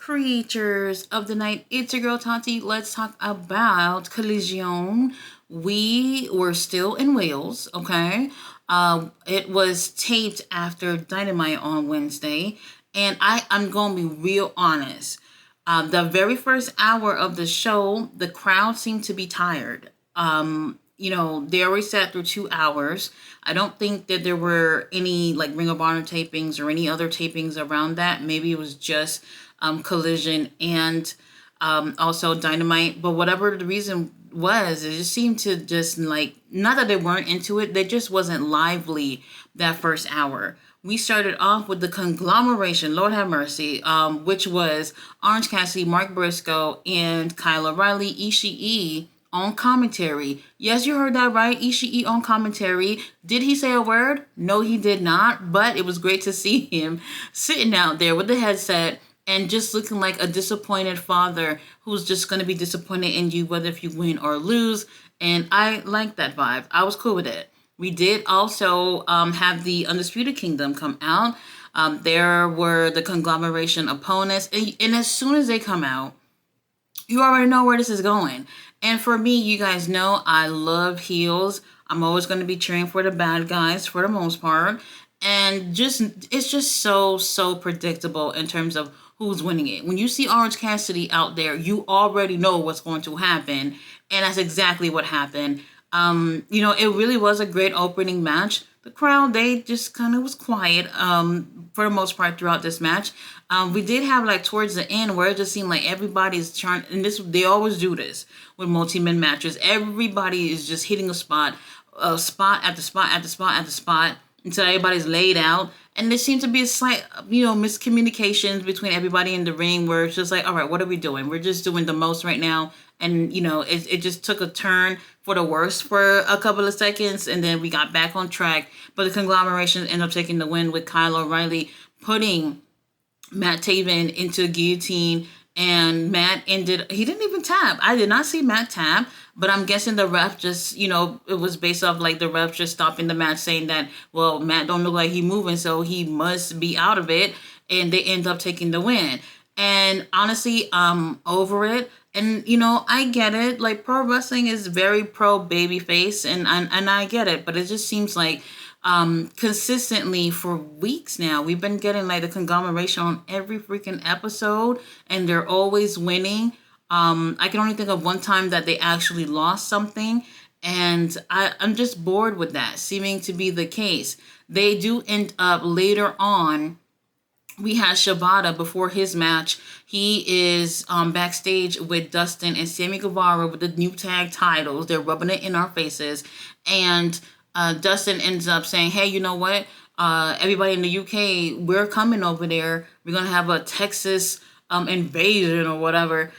creatures of the night. It's your girl Tati. Let's talk about Collision. We were still in Wales, okay? It was taped after Dynamite on Wednesday, and I'm gonna be real honest. The very first hour of the show, the crowd seemed to be tired. They already sat through 2 hours. I don't think that there were any like Ring of Honor tapings or any other tapings around that. Maybe it was just Collision and also Dynamite. But whatever the reason was, it just seemed to just like, not that they weren't into it, they just wasn't lively that first hour. We started off with the conglomeration, Lord have mercy, which was Orange Cassidy, Mark Briscoe, and Kyle O'Reilly, Ishii on commentary. Yes, you heard that right. Ishii on commentary. Did he say a word? No, he did not. But it was great to see him sitting out there with the headset and just looking like a disappointed father who's just going to be disappointed in you whether if you win or lose. And I like that vibe. I was cool with it. We did also have the Undisputed Kingdom come out. There were the conglomeration opponents. And as soon as they come out, you already know where this is going. And for me, you guys know I love heels. I'm always going to be cheering for the bad guys for the most part. And it's just so predictable in terms of who's winning it. When you see Orange Cassidy out there, you already know what's going to happen. And that's exactly what happened. It really was a great opening match. The crowd, they just kind of was quiet for the most part throughout this match. We did have like towards the end where it just seemed like everybody's trying, and they always do this with multi-man matches. Everybody is just hitting a spot after spot after spot after spot until everybody's laid out. And there seems to be a slight, miscommunications between everybody in the ring where it's just like, all right, what are we doing? We're just doing the most right now. And, it just took a turn for the worse for a couple of seconds. And then we got back on track. But the conglomeration ended up taking the win with Kyle O'Reilly putting Matt Taven into a guillotine. And Matt he didn't even tap. I did not see Matt tap. But I'm guessing the ref just, it was based off like the ref just stopping the match saying that, well, Matt don't look like he moving, so he must be out of it. And they end up taking the win. And honestly, I'm over it. And, I get it. Like, pro wrestling is very pro babyface, and I get it. But it just seems like consistently for weeks now, we've been getting like the conglomeration on every freaking episode, and they're always winning. I can only think of one time that they actually lost something, and I'm just bored with that seeming to be the case. They do end up later on. We had Shibata before his match. He is backstage with Dustin and Sammy Guevara with the new tag titles. They're rubbing it in our faces. And Dustin ends up saying, hey, you know what? Everybody in the UK, we're coming over there. We're going to have a Texas invasion or whatever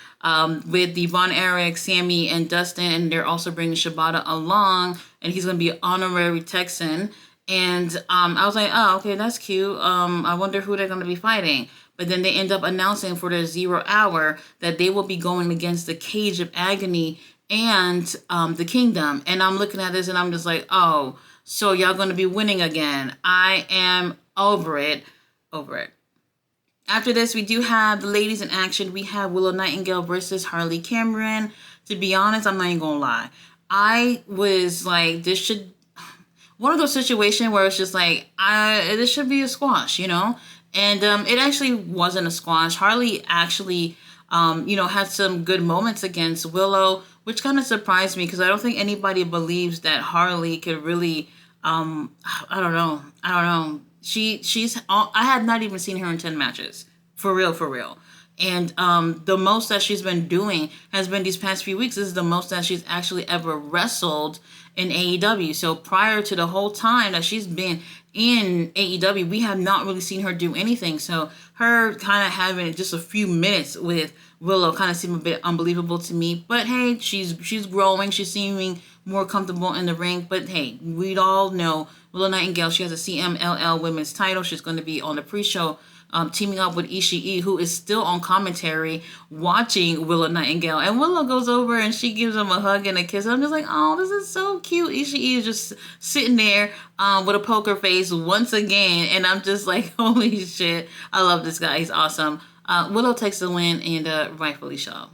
with the Von Erich, Sammy, and Dustin. And they're also bringing Shibata along. And he's going to be an honorary Texan. And I was like, oh, okay, that's cute. I wonder who they're going to be fighting. But then they end up announcing for their 0 hour that they will be going against the Cage of Agony and the Kingdom. And I'm looking at this and I'm just like, oh, so y'all going to be winning again. I am over it. Over it. After this, we do have the ladies in action. We have Willow Nightingale versus Harley Cameron. To be honest, I'm not even going to lie. I was like, this should... one of those situations where it's just like, this should be a squash, And it actually wasn't a squash. Harley actually, had some good moments against Willow, which kind of surprised me because I don't think anybody believes that Harley could really, I don't know. I had not even seen her in 10 matches. For real. And the most that she's been doing has been these past few weeks. This is the most that she's actually ever wrestled in AEW. So prior to the whole time that she's been in AEW, we have not really seen her do anything. So her kind of having just a few minutes with Willow kind of seemed a bit unbelievable to me. But hey, she's growing. She's seeming more comfortable in the ring. But hey, we all know Willow Nightingale, she has a CMLL women's title. She's going to be on the pre-show teaming up with Ishii, who is still on commentary watching Willow Nightingale. And Willow goes over and she gives him a hug and a kiss. I'm just like, oh, this is so cute. Ishii is just sitting there with a poker face once again. And I'm just like, holy shit, I love this guy. He's awesome. Willow takes the win, and rightfully so.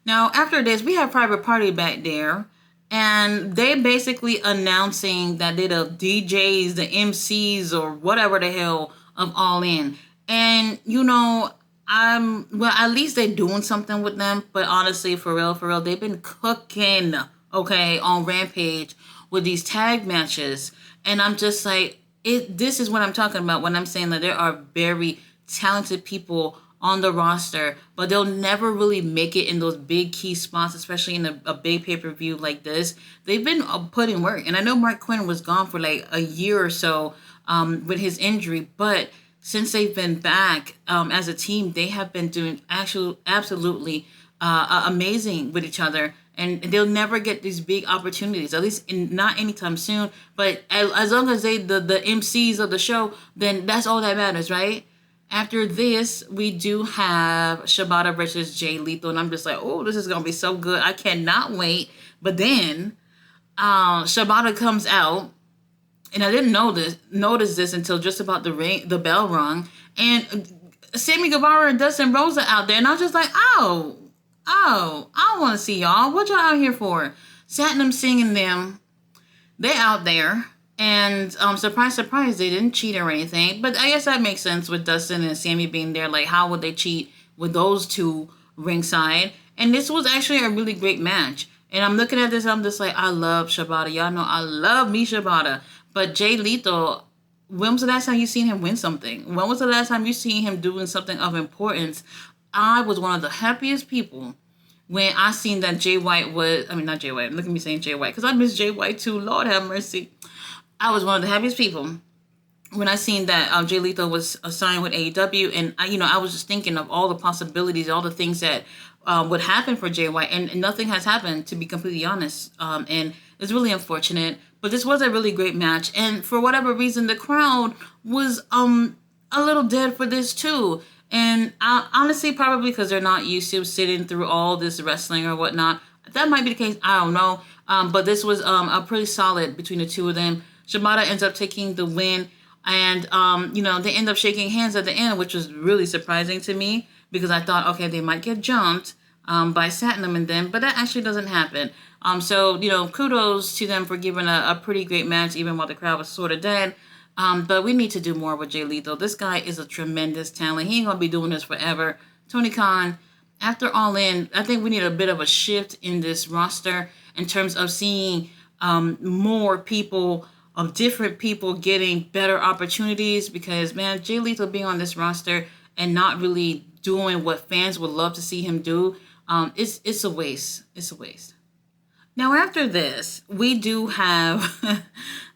Now, after this, we have Private Party back there, and they basically announcing that they're the DJs, the MCs, or whatever the hell of All In. And, well, at least they're doing something with them, but honestly, for real, they've been cooking, okay, on Rampage with these tag matches. And I'm just like, this is what I'm talking about when I'm saying that there are very talented people on the roster, but they'll never really make it in those big key spots, especially in a big pay-per-view like this. They've been putting work, and I know Mark Quinn was gone for like a year or so with his injury, but since they've been back as a team, they have been doing absolutely amazing with each other, and they'll never get these big opportunities, at least not anytime soon. But as long as they the MCs of the show, then that's all that matters, right? After this, we do have Shibata versus Jay Lethal, and I'm just like, oh, this is gonna be so good. I cannot wait. But then Shibata comes out, and I didn't notice this until just about the bell rung, and Sammy Guevara and Dustin Rosa out there, and I was just like, oh, I don't want to see y'all. What y'all out here for? Satnam singing them. They out there. And surprise, they didn't cheat or anything. But I guess that makes sense with Dustin and Sammy being there. Like, how would they cheat with those two ringside? And this was actually a really great match. And I'm looking at this, I'm just like, I love Shibata. Y'all know I love me Shibata. But Jay Lethal, when was the last time you seen him win something? When was the last time you seen him doing something of importance? I was one of the happiest people when I seen that Jay White was, not Jay White. Look at me saying Jay White, because I miss Jay White too. Lord have mercy. I was one of the happiest people when I seen that Jay Lethal was signed with AEW, and I was just thinking of all the possibilities, all the things that would happen for Jay White, and nothing has happened, to be completely honest. And it's really unfortunate, but this was a really great match, and for whatever reason, the crowd was a little dead for this too. And honestly, probably because they're not used to sitting through all this wrestling or whatnot. That might be the case. I don't know. But this was a pretty solid between the two of them. Shibata ends up taking the win, and they end up shaking hands at the end, which was really surprising to me, because I thought, okay, they might get jumped by Satnam and them, but that actually doesn't happen. So kudos to them for giving a pretty great match, even while the crowd was sort of dead. But we need to do more with Jay Lethal. This guy is a tremendous talent. He ain't gonna be doing this forever. Tony Khan, after All In, I think we need a bit of a shift in this roster in terms of seeing more people, of different people getting better opportunities, because, man, Jay Lethal being on this roster and not really doing what fans would love to see him do, it's a waste. It's a waste. Now, after this, we do have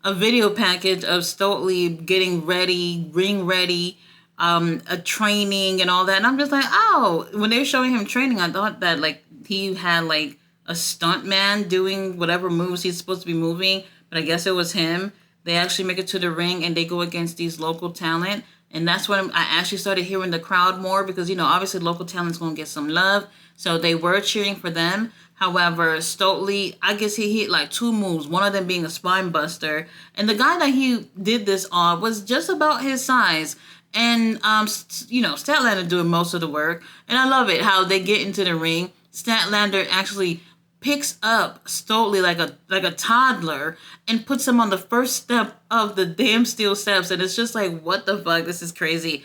a video package of Stokely getting ready, ring ready, a training and all that. And I'm just like, oh, when they were showing him training, I thought that, like, he had, like, a stunt man doing whatever moves he's supposed to be moving, but I guess it was him. They actually make it to the ring, and they go against these local talent. And that's when I actually started hearing the crowd more, because, obviously local talent's going to get some love. So they were cheering for them. However, Stokely, I guess he hit like two moves, one of them being a spine buster. And the guy that he did this on was just about his size. And, Statlander doing most of the work. And I love it how they get into the ring. Statlander actually picks up Stokely like a toddler and puts him on the first step of the damn steel steps, and it's just like, what the fuck? This is crazy.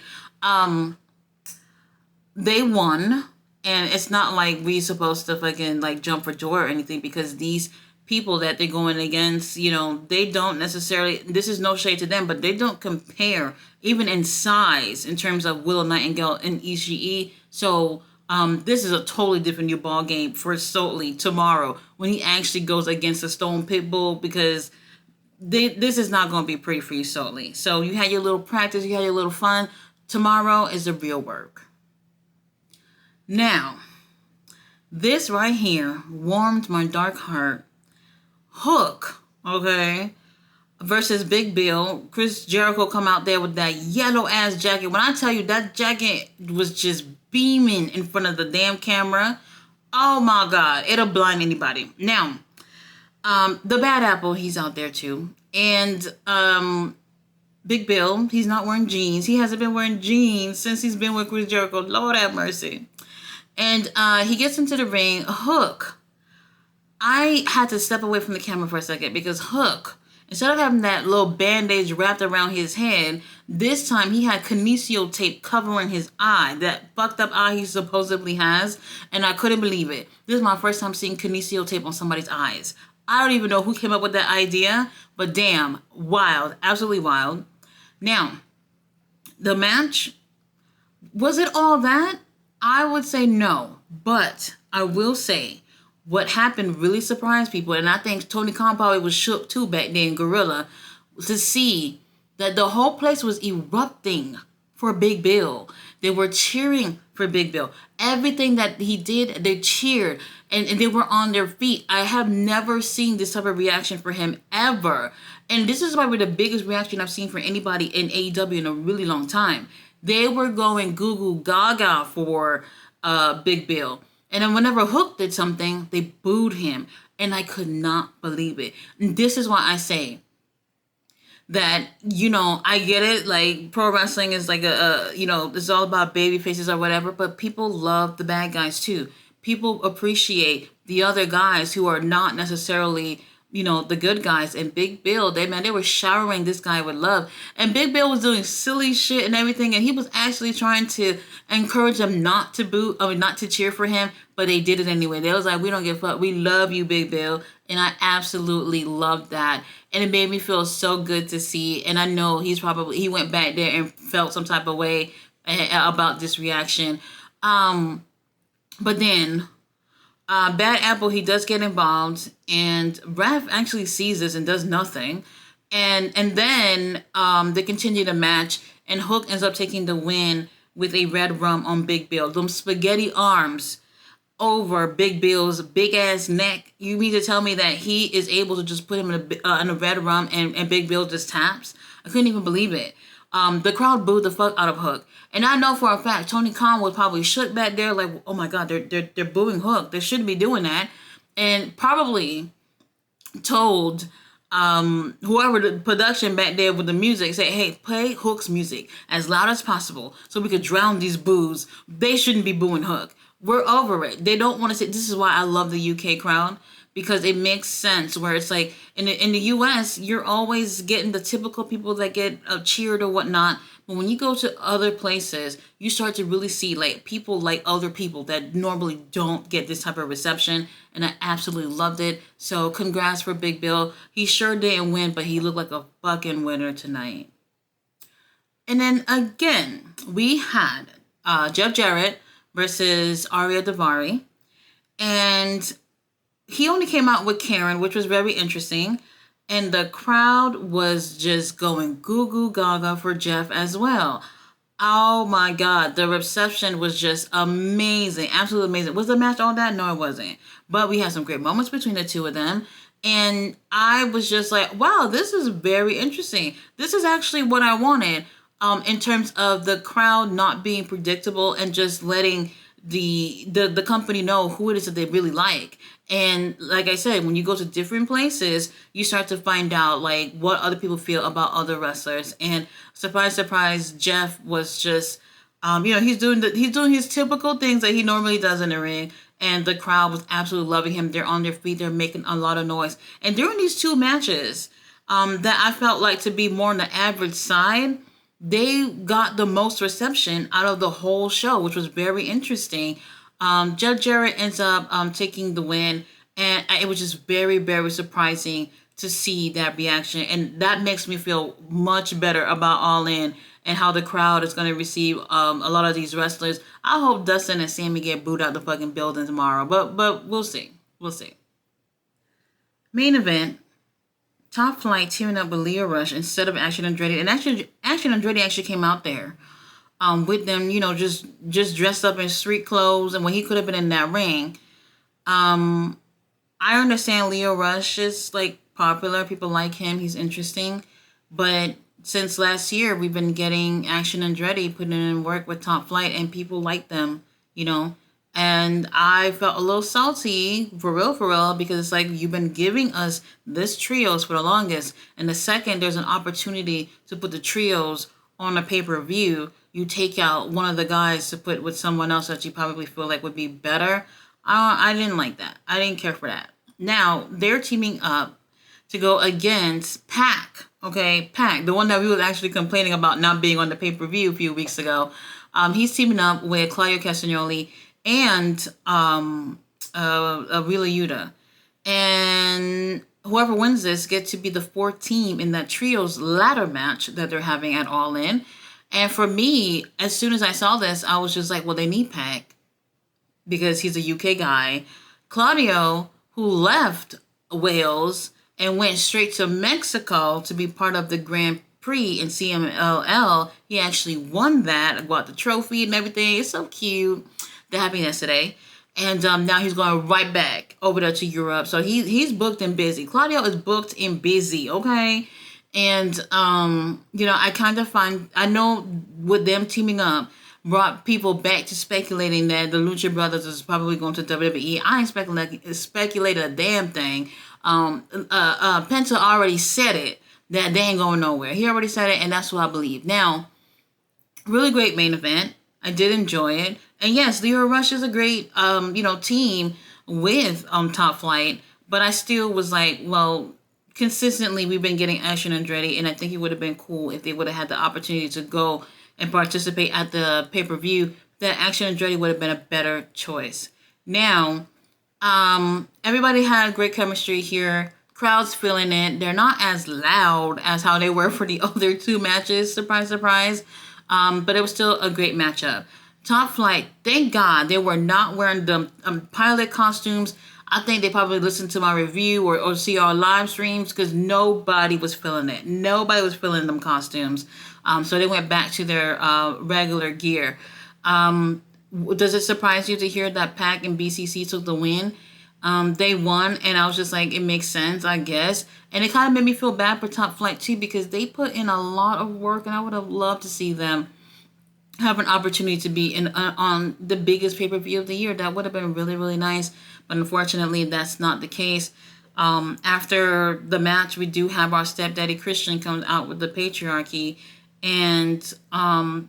They won, and it's not like we supposed to fucking like jump for joy or anything, because these people that they're going against, they don't necessarily, this is no shade to them, but they don't compare even in size in terms of Willow Nightingale and Ishii. So this is a totally different new ball game for Stokely tomorrow when he actually goes against a Stone Pitbull, because this is not going to be pretty for you, Stokely. So you had your little practice, you had your little fun. Tomorrow is the real work. Now, this right here warmed my dark heart. Hook, okay, versus Big Bill. Chris Jericho come out there with that yellow ass jacket. When I tell you that jacket was just beaming in front of the damn camera, oh my God, it'll blind anybody. Now, the Bad Apple, he's out there too, and Big Bill, he's not wearing jeans. He hasn't been wearing jeans since he's been with Chris Jericho. Lord have mercy. And he gets into the ring. Hook. I had to step away from the camera for a second because Hook, instead of having that little bandage wrapped around his head, this time he had kinesio tape covering his eye, that fucked up eye he supposedly has, and I couldn't believe it. This is my first time seeing kinesio tape on somebody's eyes. I don't even know who came up with that idea, but damn, wild, absolutely wild. Now, the match, was it all that? I would say no, but I will say what happened really surprised people, and I think Tony Khan probably was shook too back then, Gorilla, to see that the whole place was erupting for Big Bill. They were cheering for Big Bill. Everything that he did, they cheered, and they were on their feet. I have never seen this type of reaction for him ever. And this is probably the biggest reaction I've seen for anybody in AEW in a really long time. They were going goo goo gaga for Big Bill. And then whenever Hook did something, they booed him. And I could not believe it. And this is why I say that, I get it. Like, pro wrestling is like it's all about baby faces or whatever. But people love the bad guys too. People appreciate the other guys who are not necessarily, the good guys. And Big Bill, they were showering this guy with love. And Big Bill was doing silly shit and everything. And he was actually trying to encourage them not to boo, not to cheer for him. But they did it anyway. They was like, we don't give a fuck. We love you, Big Bill. And I absolutely loved that. And it made me feel so good to see. And I know he went back there and felt some type of way about this reaction. But then Bad Apple, he does get involved, and Raph actually sees this and does nothing. And then they continue the match, and Hook ends up taking the win with a red rum on Big Bill. Them spaghetti arms over Big Bill's big ass neck. You mean to tell me that he is able to just put him in a red rum and Big Bill just taps? I couldn't even believe it. The crowd booed the fuck out of Hook. And I know for a fact Tony Khan was probably shook back there like, oh my God, they're booing Hook. They shouldn't be doing that. And probably told whoever the production back there with the music, say, hey, play Hook's music as loud as possible so we could drown these boos. They shouldn't be booing Hook. We're over it. They don't want to say, this is why I love the UK crowd, because it makes sense where it's like in the US, you're always getting the typical people that get cheered or whatnot. But when you go to other places, you start to really see like people like other people that normally don't get this type of reception. And I absolutely loved it. So congrats for Big Bill. He sure didn't win, but he looked like a fucking winner tonight. And then again, we had Jeff Jarrett versus Arya Daivari. And he only came out with Karen, which was very interesting. And the crowd was just going goo goo gaga for Jeff as well. Oh my God. The reception was just amazing. Absolutely amazing. Was the match all that? No, it wasn't. But we had some great moments between the two of them. And I was just like, wow, this is very interesting. This is actually what I wanted in terms of the crowd not being predictable and just letting the company know who it is that they really like. And like I said, when you go to different places, you start to find out like what other people feel about other wrestlers. And surprise, surprise, Jeff was just, he's doing his typical things that he normally does in the ring. And the crowd was absolutely loving him. They're on their feet. They're making a lot of noise. And during these two matches, that I felt like to be more on the average side, they got the most reception out of the whole show, which was very interesting. Jeff Jarrett ends up taking the win, and it was just very, very surprising to see that reaction. And that makes me feel much better about All In and how the crowd is going to receive a lot of these wrestlers. I hope Dustin and Sammy get booed out the fucking building tomorrow, but we'll see. We'll see. Main event. Top Flight teaming up with Leo Rush instead of Action Andretti. And Action Andretti actually came out there with them, just dressed up in street clothes and when he could have been in that ring. I understand Leo Rush is like popular. People like him. He's interesting. But since last year, we've been getting Action Andretti putting in work with Top Flight and people like them, And I felt a little salty, for real, because it's like you've been giving us this trios for the longest. And the second there's an opportunity to put the trios on a pay-per-view, you take out one of the guys to put with someone else that you probably feel like would be better. I didn't like that. I didn't care for that. Now, they're teaming up to go against Pac. Okay, Pac, the one that we was actually complaining about not being on the pay-per-view a few weeks ago. He's teaming up with Claudio Castagnoli and Wheeler Yuta. And whoever wins this gets to be the fourth team in that trios ladder match that they're having at All In. And for me, as soon as I saw this, I was just like, well, they need Pac because he's a UK guy. Claudio, who left Wales and went straight to Mexico to be part of the Grand Prix in CMLL, he actually won that, got the trophy and everything. It's so cute. That happened yesterday. And now he's going right back over there to Europe. So he's booked and busy. Claudio is booked and busy, okay? And, I kind of I know with them teaming up, brought people back to speculating that the Lucha Brothers is probably going to WWE. I ain't speculated a damn thing. Penta already said it, that they ain't going nowhere. He already said it, and that's what I believe. Now, really great main event. I did enjoy it. And yes, Leo Rush is a great, team with Top Flight. But I still was like, well, consistently we've been getting Action Andretti, and I think it would have been cool if they would have had the opportunity to go and participate at the pay-per-view. That Action Andretti would have been a better choice. Now, everybody had great chemistry here. Crowd's feeling it. They're not as loud as how they were for the other two matches. Surprise, surprise. But it was still a great matchup. Top Flight, thank God they were not wearing the pilot costumes. I think they probably listened to my review or see our live streams because nobody was feeling it. Nobody was feeling them costumes. So they went back to their regular gear. Does it surprise you to hear that Pac and BCC took the win? They won, and I was just like, it makes sense, I guess. And it kind of made me feel bad for Top Flight, too, because they put in a lot of work, and I would have loved to see them have an opportunity to be on the biggest pay-per-view of the year. That would have been really, really nice, but unfortunately, that's not the case. After the match, we do have our stepdaddy Christian comes out with the patriarchy, and,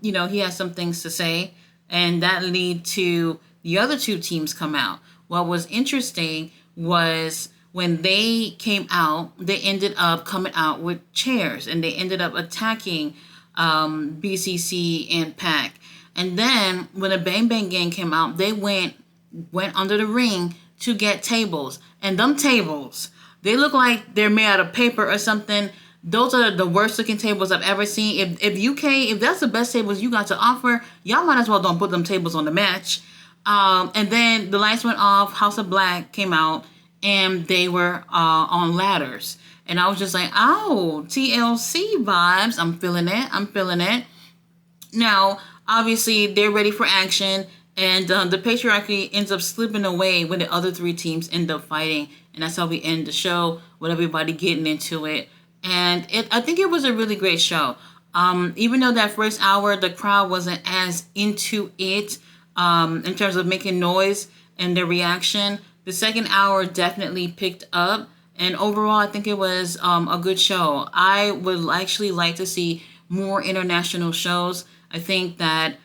he has some things to say, and that lead to the other two teams come out. What was interesting was when they came out, they ended up coming out with chairs, and they ended up attacking BCC and Pac. And then when the Bang Bang Gang came out, they went under the ring to get tables. And them tables, they look like they're made out of paper or something. Those are the worst looking tables I've ever seen. If that's the best tables you got to offer, y'all might as well don't put them tables on the match. And then the lights went off, House of Black came out, and they were on ladders. And I was just like, oh, TLC vibes. I'm feeling it. Now, obviously, they're ready for action. And the patriarchy ends up slipping away when the other three teams end up fighting. And that's how we end the show, with everybody getting into it. And I think it was a really great show. Even though that first hour, the crowd wasn't as into it in terms of making noise and their reaction, the second hour definitely picked up. And overall, I think it was a good show. I would actually like to see more international shows. I think that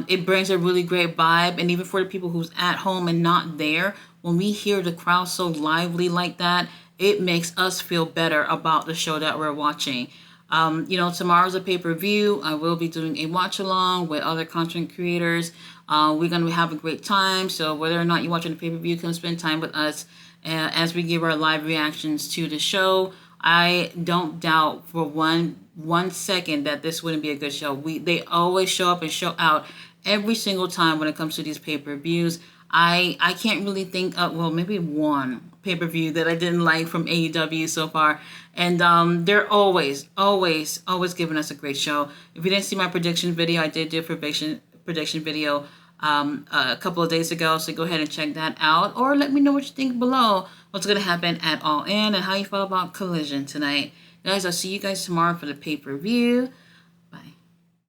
it brings a really great vibe. And even for the people who's at home and not there, when we hear the crowd so lively like that, it makes us feel better about the show that we're watching. Tomorrow's a pay-per-view. I will be doing a watch-along with other content creators. We're going to have a great time. So whether or not you're watching the pay-per-view, come spend time with us as we give our live reactions to the show. I don't doubt for one second that this wouldn't be a good show. They always show up and show out every single time when it comes to these pay-per-views. I can't really think of, maybe one pay-per-view that I didn't like from AEW so far. And they're always giving us a great show. If you didn't see my prediction video, I did do a prediction video a couple of days ago, so go ahead and check that out, or let me know what you think below. What's going to happen at All In and how you felt about Collision tonight. Guys, I'll see you guys tomorrow for the pay-per-view.